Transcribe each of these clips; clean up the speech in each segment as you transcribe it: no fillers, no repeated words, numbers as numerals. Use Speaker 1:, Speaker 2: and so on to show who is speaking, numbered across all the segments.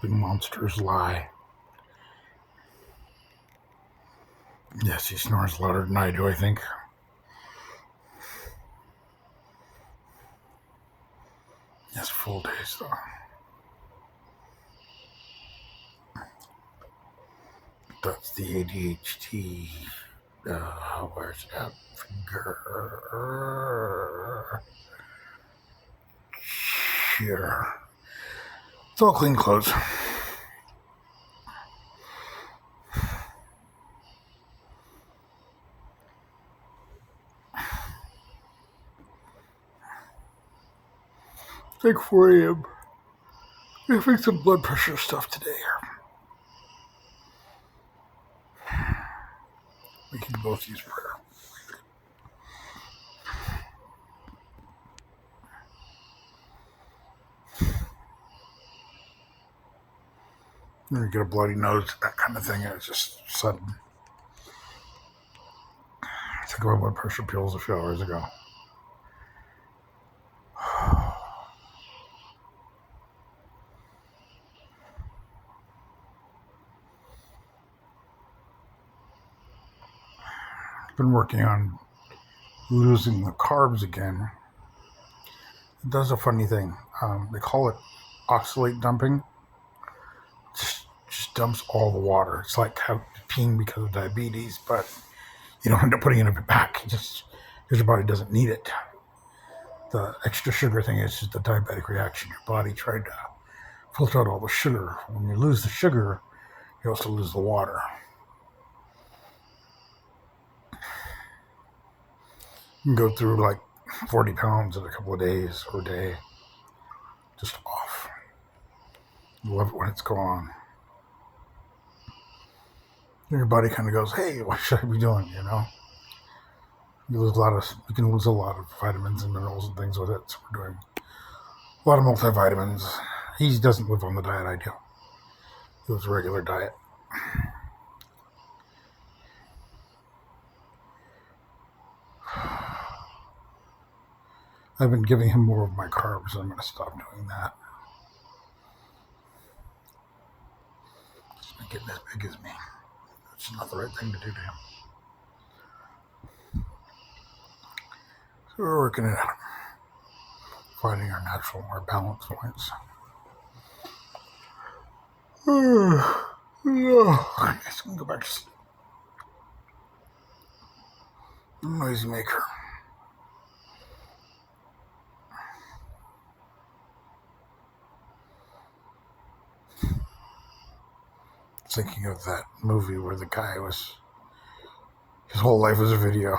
Speaker 1: helping monsters lie. Yes, he snores louder than I do, I think. Yes, full days, though. That's the ADHD. Where's that finger? Here. It's all clean clothes. It's like 4 a.m. I'm having some blood pressure stuff today. We can both use prayer. You get a bloody nose, that kind of thing, and it's just sudden. I took my blood pressure pills a few hours ago. I've been working on losing the carbs again. It does a funny thing. They call it oxalate dumping. Just dumps all the water. It's like peeing because of diabetes, but you don't end up putting it back. Just because your body doesn't need it. The extra sugar thing is just a diabetic reaction. Your body tried to filter out all the sugar. When you lose the sugar, you also lose the water. You can go through like 40 pounds in a couple of days or a day. Just off. You love it when it's gone. And your body kind of goes, hey, what should I be doing, you know? You can lose a lot of vitamins and minerals and things with it. So we're doing a lot of multivitamins. He doesn't live on the diet I do. He lives a regular diet. I've been giving him more of my carbs. I'm going to stop doing that. He's been getting as big as me. It's not the right thing to do to him. So we're working it out. Finding our balance points. I guess we can go back to sleep. Noisy maker. Thinking of that movie where the guy his whole life was a video.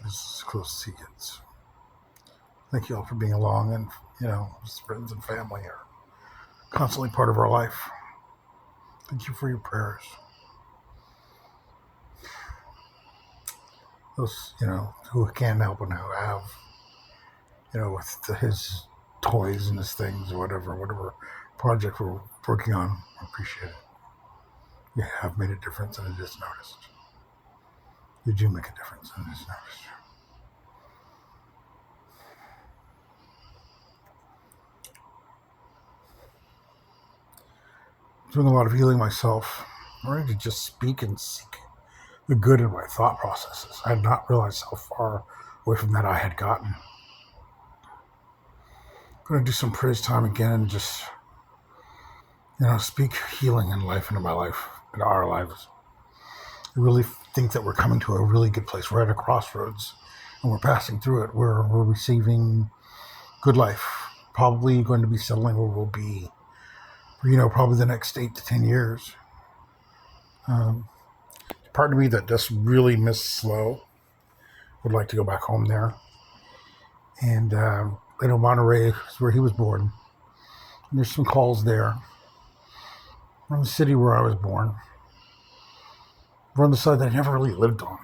Speaker 1: As close as he gets. Thank you all for being along, and his friends and family are constantly part of our life. Thank you for your prayers. Those, who can help and who have, with his toys and his things or whatever project we're working on, I appreciate it. You have made a difference, and it is noticed. You do make a difference, and it is noticed. Doing a lot of healing myself. I'm ready to just speak and seek the good in my thought processes. I had not realized how far away from that I had gotten. I'm going to do some praise time again and just, speak healing in life into my life, into our lives. I really think that we're coming to a really good place. We're at a crossroads and we're passing through it. We're receiving good life. Probably going to be settling where we'll be for, probably the next 8 to 10 years. Part of me that just really miss Slow. Would like to go back home there. And Monterey is where he was born. And there's some calls there. From the city where I was born. We're on the side that I never really lived on.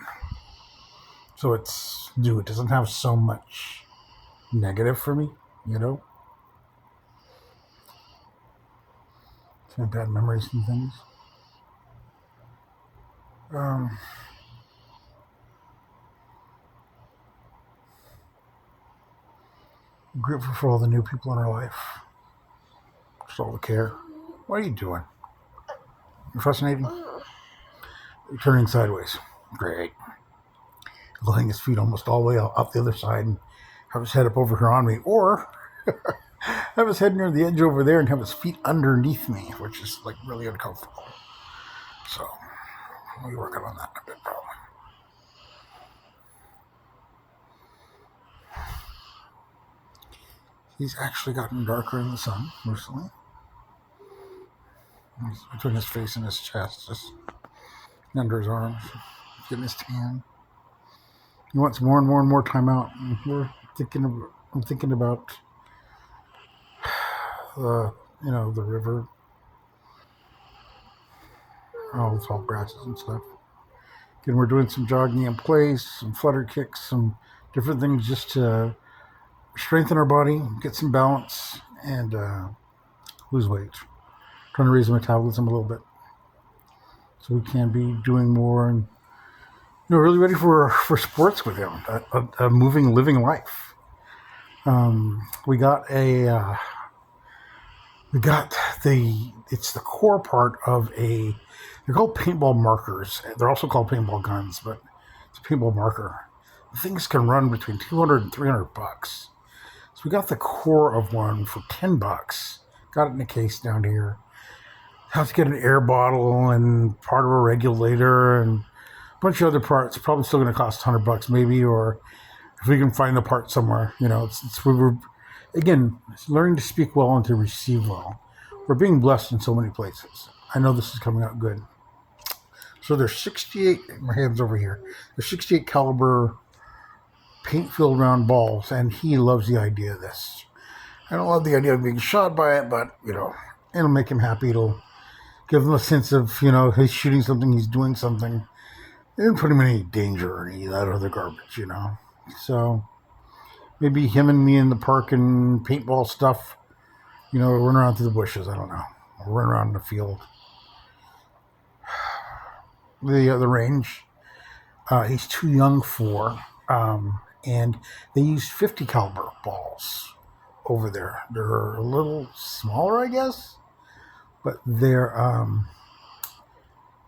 Speaker 1: So it doesn't have so much negative for me, Some bad memories and things. I'm grateful for all the new people in our life. Just all the care. What are you doing? You're fascinating? You're turning sideways. Great. He'll hang his feet almost all the way out the other side and have his head up over here on me. Or have his head near the edge over there and have his feet underneath me, which is like really uncomfortable. So we'll be working on that a bit probably. He's actually gotten darker in the sun recently. He's between his face and his chest, just under his arms, getting his tan. He wants more and more and more time out. And I'm thinking about the river, all the tall grasses and stuff. Again, we're doing some jogging in place, some flutter kicks, some different things just to strengthen our body, get some balance, and lose weight. Trying to raise the metabolism a little bit so we can be doing more and really ready for sports with him, a moving, living life. It's the core part of they're called paintball markers. They're also called paintball guns, but it's a paintball marker. Things can run between $200 and $300. So we got the core of one for $10. Got it in a case down here. Have to get an air bottle and part of a regulator and a bunch of other parts. Probably still going to cost $100 maybe, or if we can find the part somewhere. It's learning to speak well and to receive well. We're being blessed in so many places. I know this is coming out good. So there's 68, my hand's over here, there's 68 caliber paint-filled round balls, and he loves the idea of this. I don't love the idea of being shot by it, but, it'll make him happy. It'll give him a sense of, he's shooting something, he's doing something. It didn't put him in any danger or any of that other garbage, So maybe him and me in the park and paintball stuff, run around through the bushes, I don't know. Or run around in the field. The range, he's too young for, and they use 50 caliber balls over there. They're a little smaller, I guess, but they're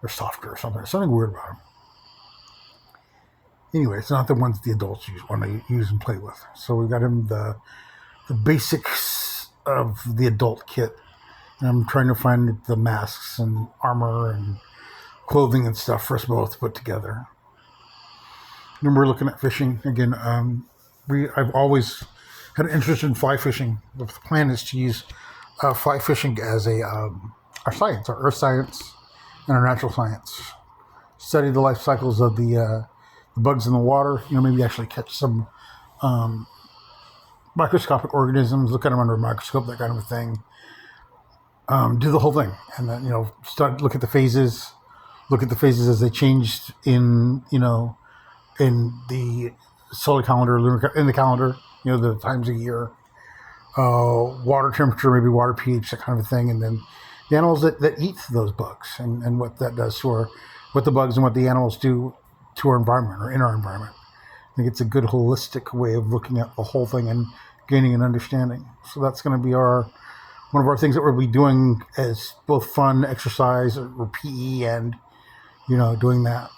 Speaker 1: softer or something. There's something weird about them. Anyway, it's not the ones the adults want to use and play with. So we got him the basics of the adult kit, and I'm trying to find the masks and armor and clothing and stuff for us both to put together. Then we're looking at fishing again. I've always had an interest in fly fishing. The plan is to use fly fishing as our science, our earth science, and our natural science. Study the life cycles of the bugs in the water. Maybe actually catch some microscopic organisms, look at them under a microscope, that kind of a thing. Do the whole thing, and then look at the phases. Look at the phases as they changed in the solar calendar, in the calendar. The times a year, water temperature, maybe water pH, that kind of a thing, and then the animals that eat those bugs and what that does to what the bugs and what the animals do to our environment or in our environment. I think it's a good holistic way of looking at the whole thing and gaining an understanding. So that's going to be one of our things that we'll be doing as both fun exercise or PE and doing that.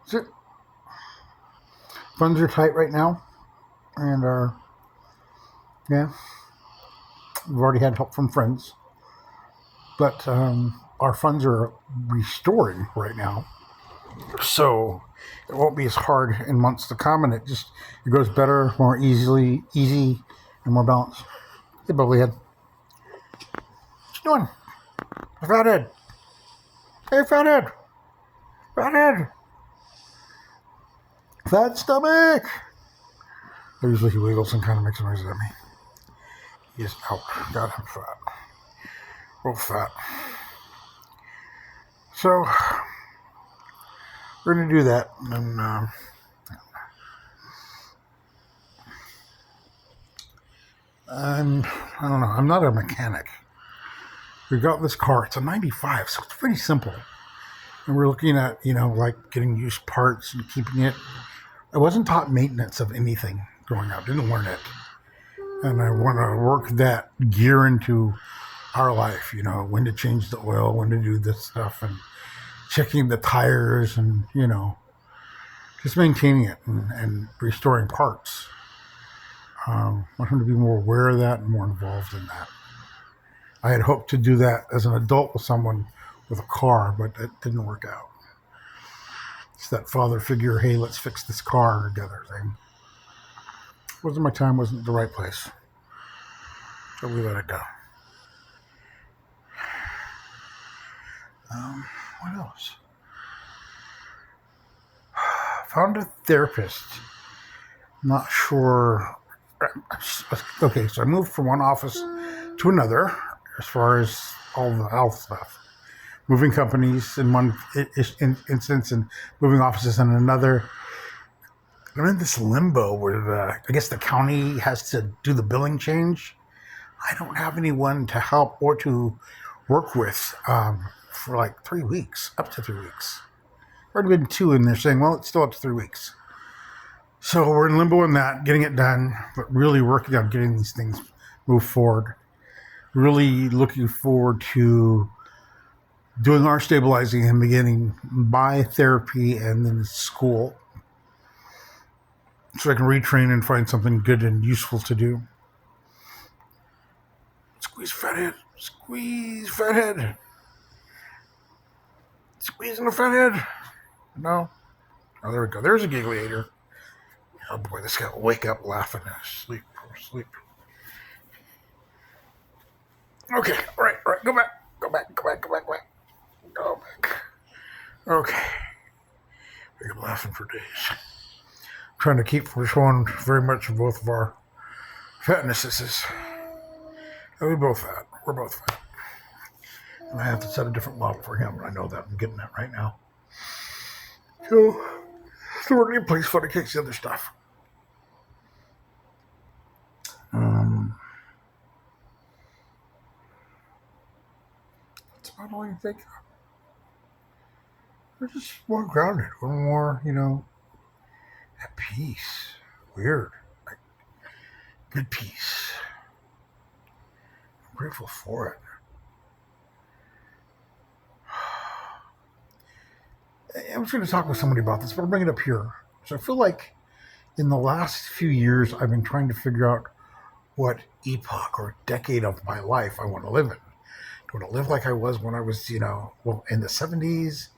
Speaker 1: That's it. Funds are tight right now, and we've already had help from friends, but our funds are restoring right now, so it won't be as hard in months to come, and it goes better, more easy, and more balanced. Hey, bubblyhead. What you doing? Fathead. Hey, fathead. Fathead. Fat stomach. Usually he wiggles and kind of makes noises at me. He's out. God, I'm fat. Real fat. So, we're going to do that. And I don't know. I'm not a mechanic. We got this car. It's a 95, so it's pretty simple. And we're looking at, like getting used parts and keeping it. I wasn't taught maintenance of anything growing up, didn't learn it. And I want to work that gear into our life, when to change the oil, when to do this stuff, and checking the tires, and, just maintaining it and restoring parts. I want him to be more aware of that and more involved in that. I had hoped to do that as an adult with someone with a car, but it didn't work out. It's that father figure, hey, let's fix this car together thing. Wasn't my time, wasn't the right place. So we let it go. What else? Found a therapist. Not sure. Okay, so I moved from one office to another as far as all the health stuff. Moving companies in one instance and moving offices in another. I'm in this limbo where I guess the county has to do the billing change. I don't have anyone to help or to work with for like 3 weeks, up to 3 weeks. Already been 2, and they're saying, well, it's still up to 3 weeks. So we're in limbo on that, getting it done, but really working on getting these things moved forward. Really looking forward to doing our stabilizing and beginning my therapy and then school, so I can retrain and find something good and useful to do. Squeeze fathead. Squeeze fathead. Squeezing a fathead. No. Oh, there we go. There's a giggleator. Oh boy, this guy will wake up laughing in his sleep. Sleep. Okay, all right. Go back. Okay. We've been laughing for days. Trying to keep from showing very much of both of our fatnesses. And we both fat. We're both fat. And I have to set a different model for him. I know that. I'm getting that right now. So we're in place for the kicks the other stuff. That's about all you think of. We're just more grounded. We're more, at peace. Weird. Like, good peace. I'm grateful for it. I was going to talk with somebody about this, but I'll bring it up here. So I feel like in the last few years, I've been trying to figure out what epoch or decade of my life I want to live in. Do I want to live like I was when I was, in the 70s?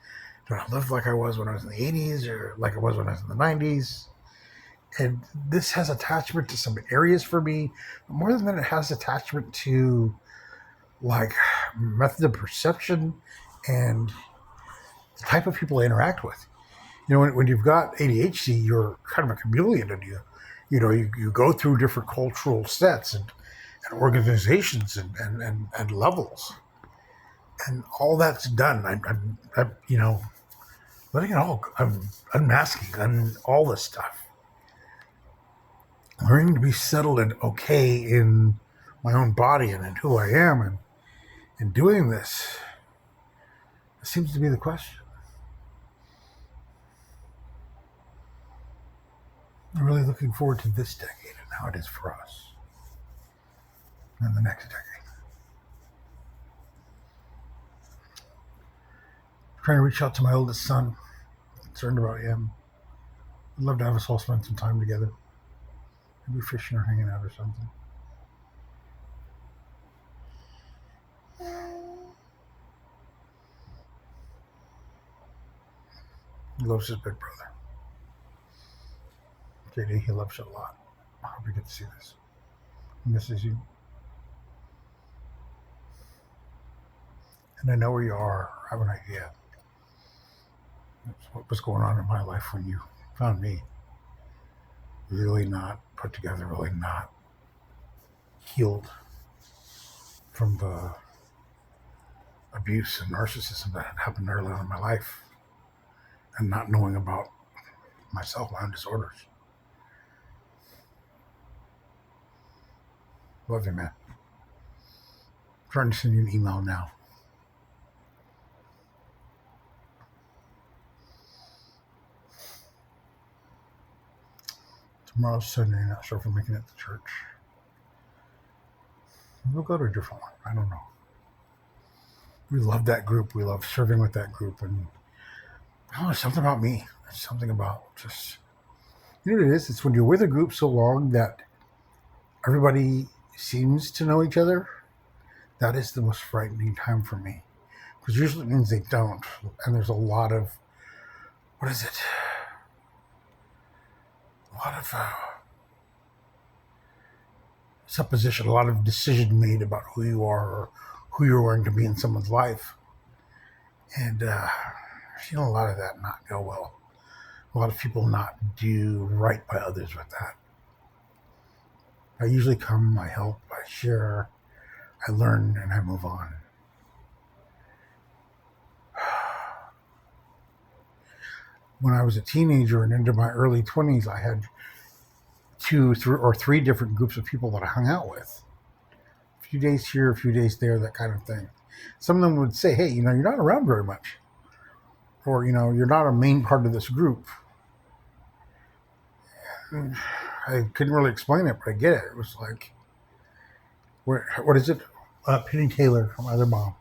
Speaker 1: Do I want to live like I was when I was in the 80s, or like I was when I was in the 90s? And this has attachment to some areas for me. But more than that, it has attachment to like method of perception and the type of people I interact with. When you've got ADHD, you're kind of a chameleon, and you go through different cultural sets and organizations and levels, and all that's done. I'm letting it all. I'm unmasking all this stuff, learning to be settled and okay in my own body and in who I am, and doing this. It seems to be the question. I'm really looking forward to this decade and how it is for us, and the next decade. I'm trying to reach out to my oldest son, concerned about him. I'd love to have us all spend some time together. Maybe fishing or hanging out or something. He loves his big brother. JD, he loves you a lot. I hope you get to see this. He misses you. And I know where you are. I have an idea. That's what was going on in my life when you found me. Really not put together, really not healed from the abuse and narcissism that had happened early on in my life, and not knowing about myself, my own disorders. Love you, man. I'm trying to send you an email now. Tomorrow's Sunday, not sure if I'm making it to church. We'll go to a different one. I don't know. We love that group. We love serving with that group. And I don't know, something about me. There's something about just, you know what it is? It's when you're with a group so long that everybody seems to know each other. That is the most frightening time for me. Because usually it means they don't. And there's a lot of, what is it? A lot of supposition, a lot of decision made about who you are or who you're going to be in someone's life. And I've seen a lot of that not go well. A lot of people not do right by others with that. I usually come, I help, I share, I learn, and I move on. When I was a teenager and into my early 20s, I had 3 different groups of people that I hung out with. A few days here, a few days there, that kind of thing. Some of them would say, hey, you're not around very much. Or, you're not a main part of this group. And I couldn't really explain it, but I get it. It was like, what is it? Penny Taylor, my other mom.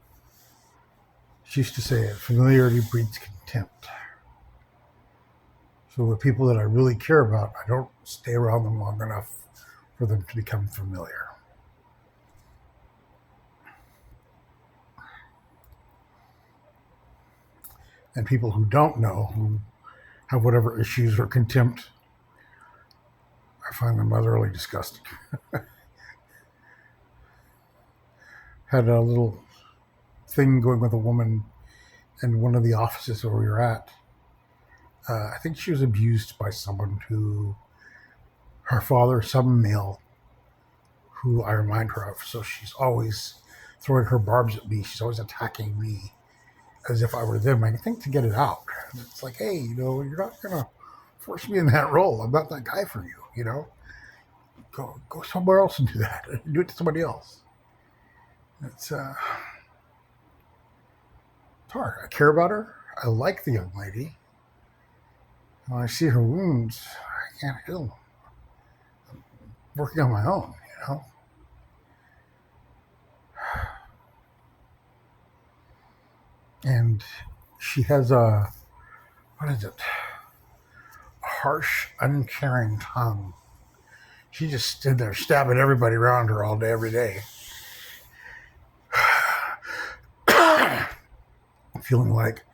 Speaker 1: She used to say it, familiarity breeds contempt. So with people that I really care about, I don't stay around them long enough for them to become familiar. And people who don't know, who have whatever issues or contempt, I find them utterly disgusting. Had a little thing going with a woman in one of the offices where we were at. I think she was abused by someone who, her father, some male, who I remind her of. So she's always throwing her barbs at me. She's always attacking me as if I were them. I think to get it out. And it's like, hey, you're not going to force me in that role. I'm not that guy for you, Go somewhere else and do that. Do it to somebody else. It's hard. I care about her. I like the young lady. When I see her wounds, I can't heal them. I'm working on my own, And she has a harsh, uncaring tongue. She just stood there stabbing everybody around her all day, every day. Feeling like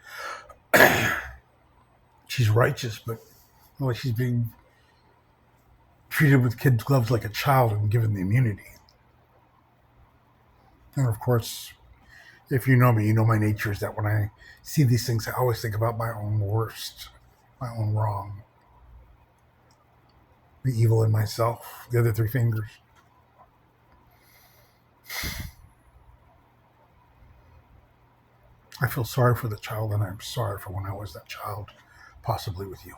Speaker 1: she's righteous, but like she's being treated with kid gloves like a child and given the immunity. And of course, if you know me, you know my nature is that when I see these things, I always think about my own worst, my own wrong. The evil in myself, the other 3 fingers. I feel sorry for the child, and I'm sorry for when I was that child, possibly with you.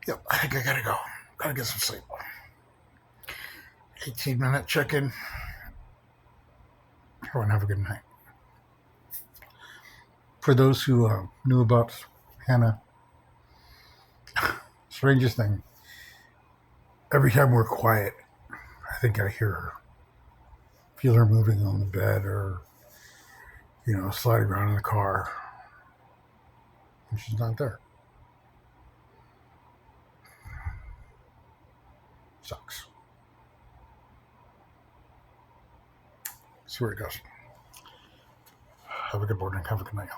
Speaker 1: Yep, I think I gotta go. Gotta get some sleep. 18-minute check-in. Everyone have a good night. For those who knew about Hannah, strangest thing, every time we're quiet, I think I hear her. Feel her moving on the bed or, sliding around in the car. And she's not there. Sucks. See where it goes. Have a good morning. Have a good night.